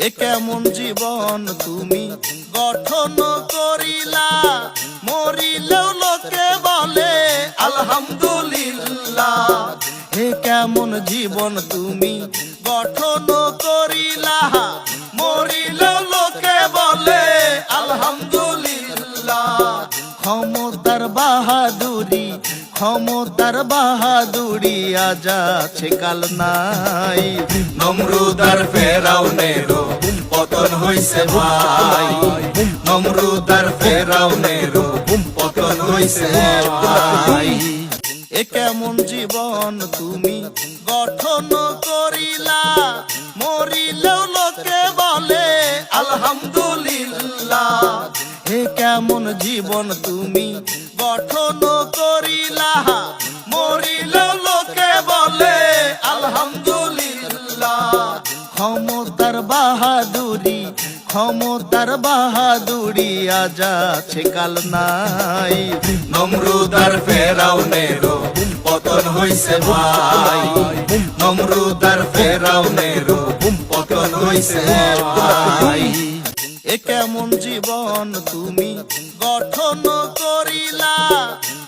এ কেমন জীবন তুমি গঠন করিলা, মরিলেও লোকে বলে আলহামদুলিল্লাহ। এ কেমন জীবন তুমি গঠন করিলা, মরিলেও লোকে বলে আলহামদুলিল্লাহ। ক্ষমতার বাহাদুরি, ক্ষমতার বাহাদুরি আজ আছে কাল নাই। নমরুদ আর ফেরাউনেরও পতন হইছে ভাই, নমরুদ আর ফেরাউনেরও পতন হইছে ভাই। এ কেমন জীবন তুমি গঠন করিলা, মরিলেও লোকে বলে আলহামদুলিল্লাহ। এ কেমন জীবন তুমি গঠন করিলা, মরিলেও লোকে বলে আলহামদুলিল্লাহ। ক্ষমতার বাহাদুরি, ক্ষমতার বাহাদুরি আজ আছে কাল নাই। নমরুদ আর ফেরাউনেরও পতন হইছে ভাই, নমরুদ আর ফেরাউনেরও পতন হইছে ভাই। এ কেমন জীবন তুমি গঠন করিলা,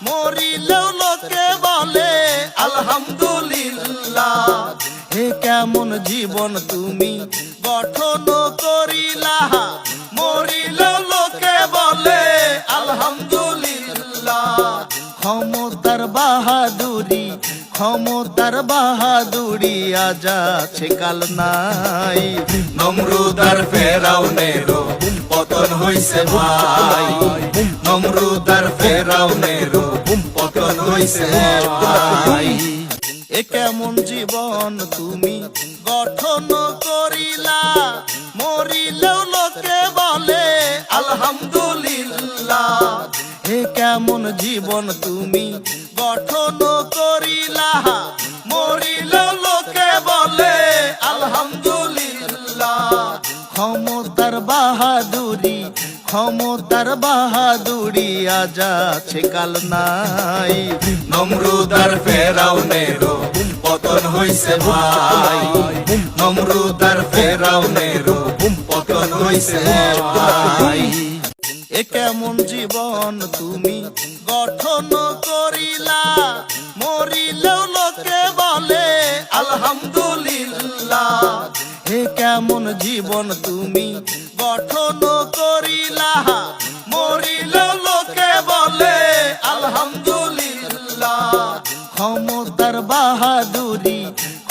মরিলেও লোকে বলে আলহামদুলিল্লাহ। এ কেমন জীবন তুমি গঠন করিলা, মরিলেও লোকে বলে আলহামদুলিল্লাহ। ক্ষমতার বাহাদুরি, ক্ষমতার বাহাদুরি আজ আছে কাল নাই। নমরুদ আর ফেরাউনেরও পতন হইছে ভাই, নমরুদ আর ফেরাউনেরও পতন হইছে ভাই। এ কেমন জীবন তুমি গঠন করিলা, মরিলেও লোকে বলে আলহামদুলিল্লাহ। এ কেমন জীবন তুমি গঠন করিলা, মরিলেও লোকে বলে আলহামদুলিল্লাহ। ক্ষমতার বাহাদুরি, ক্ষমতার বাহাদুরি আজ আছে কাল নাই। নমরুদ আর ফেরাউনেরও পতন হইছে ভাই, নমরুদ আর ফেরাউনেরও পতন হইছে ভাই। এ কেমন জীবন তুমি গঠন করিলা, মরিলেও লোকে বলে আলহামদুলিল্লাহ। এ কেমন জীবন তুমি গঠন করিলা, মরিলেও লোকে বলে আলহামদুলিল্লাহ। ক্ষমতার বাহাদুরি,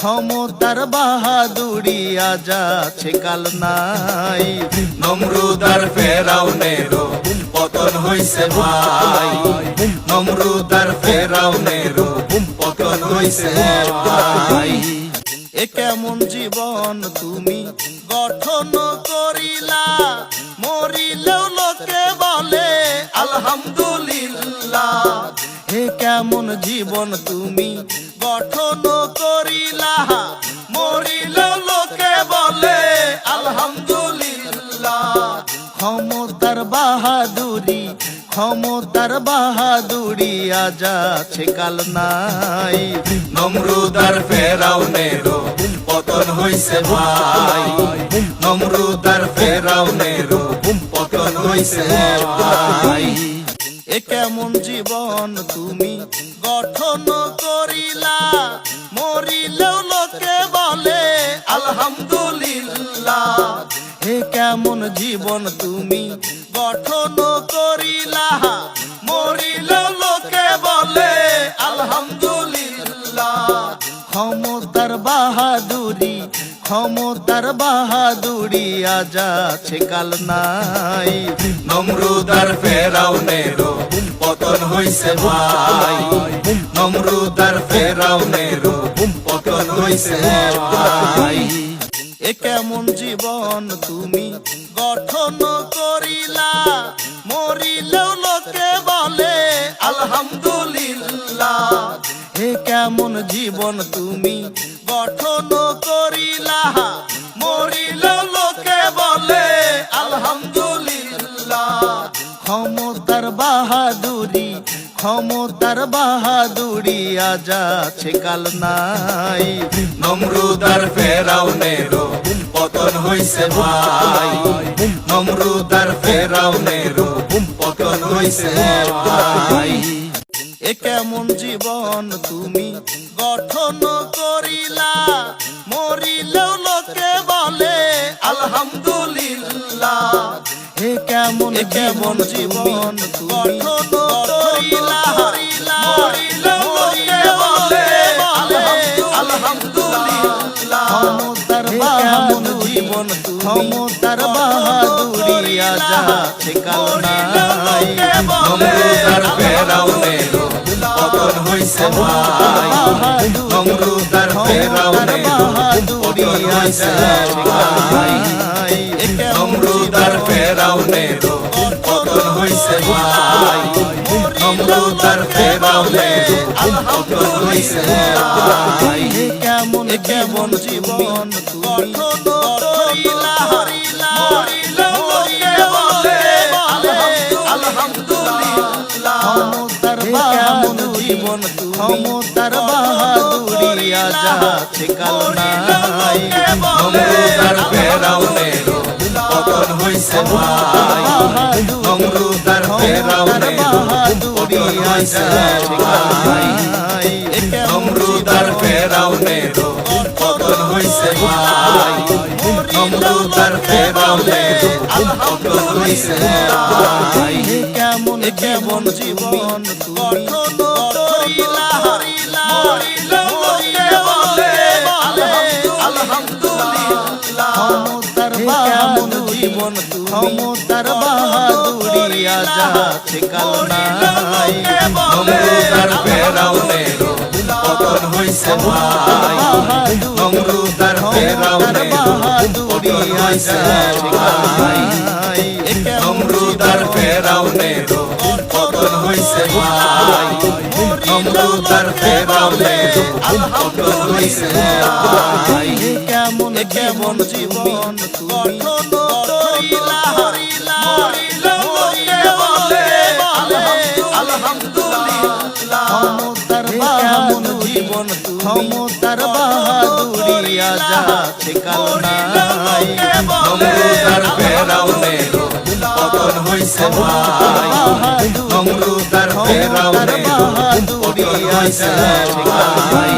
ক্ষমতার বাহাদুরি আজ আছে কাল নাই। নমরুদ আর ফেরাউনেরও পতন হইছে ভাই, নমরুদ আর ফেরাউনেরও পতন হইছে ভাই। এ কেমন জীবন তুমি গঠন করিলা, মরিলেও লোকে বলে আলহামদুলিল্লাহ। এ কেমন জীবন তুমি গঠন করিলা, মরিলেও লোকে বলে আলহামদুলিল্লাহ। ক্ষমতার বাহাদুরি, ক্ষমতার বাহাদুরি আজ আছে কাল নাই। নমরুদ আর ফেরাউনেরও পতন হইছে ভাই, নমরুদ আর ফেরাউনেরও পতন হইছে ভাই। এ কেমন জীবন তুমি গঠন করিলা, মরিলেও লোকে বলে আলহামদুলিল্লাহ। এ কেমন জীবন তুমি গঠন করিলা, মরিলেও লোকে বলে আলহামদুলিল্লাহ। ক্ষমতার বাহাদুরি, ক্ষমতার বাহাদুরি আজ আছে কাল নাই। নমরুদ আর ফেরাউনেরও পতন হইছে ভাই, নমরুদ আর ফেরাউনেরও পতন হইছে ভাই। এ কেমন জীবন তুমি গঠন করিলা, মরিলেও লোকে বলে আলহামদুলিল্লাহ। এ কেমন জীবন তুমি গঠন করিলা, মরিলেও লোকে বলে আলহামদুলিল্লাহ। ক্ষমতার বাহাদুরি, ক্ষমতার বাহাদুরি আজ আছে কাল নাই। নমরুদ আর ফেরাউনেরও পতন হইছে ভাই, নমরুদ আর ফেরাউনেরও পতন হইছে ভাই। এ কেমন জীবন তুমি গঠন করিলা, মরিলেও লোকে বলে আলহামদুলিল্লাহ। এ কেমন জীবন তুমি গঠন করিলা, মরিলেও লোকে বলে আলহামদুলিল্লাহ। ক্ষমতার বাহাদুরি, ক্ষমতার বাহাদুরি আজ আছে কাল নাই। নমরুদ আর ফেরাউনেরও পতন হইছে ভাই, নমরুদ আর ফেরাউনেরও পতন হইছে ভাই। নমরুদ আর ফেরাউনেরও পতন হইছে ভাই, নমরুদ আর ফেরাউনেরও পতন হইছে ভাই। কেমন জীবন তুমি গঠন করিলা, মরিলেও লোকে বলে আলহামদুলিল্লাহ। ক্ষমতার বাহাদুরি, ক্ষমতার বাহাদুরি আজ আছে কাল নাই। নমরুদ আর ফেরাউনেরও পতন হইছে ভাই, নমরুদ আর ফেরাউনেরও পতন হইছে ভাই। নমরুদ আর ফেরাউনেরও পতন হইছে ভাই, নমরুদ আর ফেরাউনেরও পতন হইছে ভাই। কেমন জীবন তুমি গঠন করিলা, মরিলেও লোকে বলে আলহামদুলিল্লাহ। ক্ষমতার বাহাদুরি, ক্ষমতার বাহাদুরি আজ আছে কাল নাই। নমরুদ আর ফেরাউনেরও পতন হইছে ভাই, নমরুদ আর ফেরাউনেরও পতন হইছে ভাই। নমরুদ আর ফেরাউনেরও পতন হইছে ভাই, নমরুদ আর ফেরাউনেরও পতন হইছে ভাই। কেমন জীবন তুমি গঠন করিলা, মরিলেও লোকে বলে আলহামদুলিল্লাহ। ক্ষমতার বাহাদুরি, ক্ষমতার বাহাদুরি আজ আছে কাল নাই। নমরুদ আর ফেরাউনেরও পতন হইছে ভাই, নমরুদ আর ফেরাউনেরও পতন হইছে ভাই।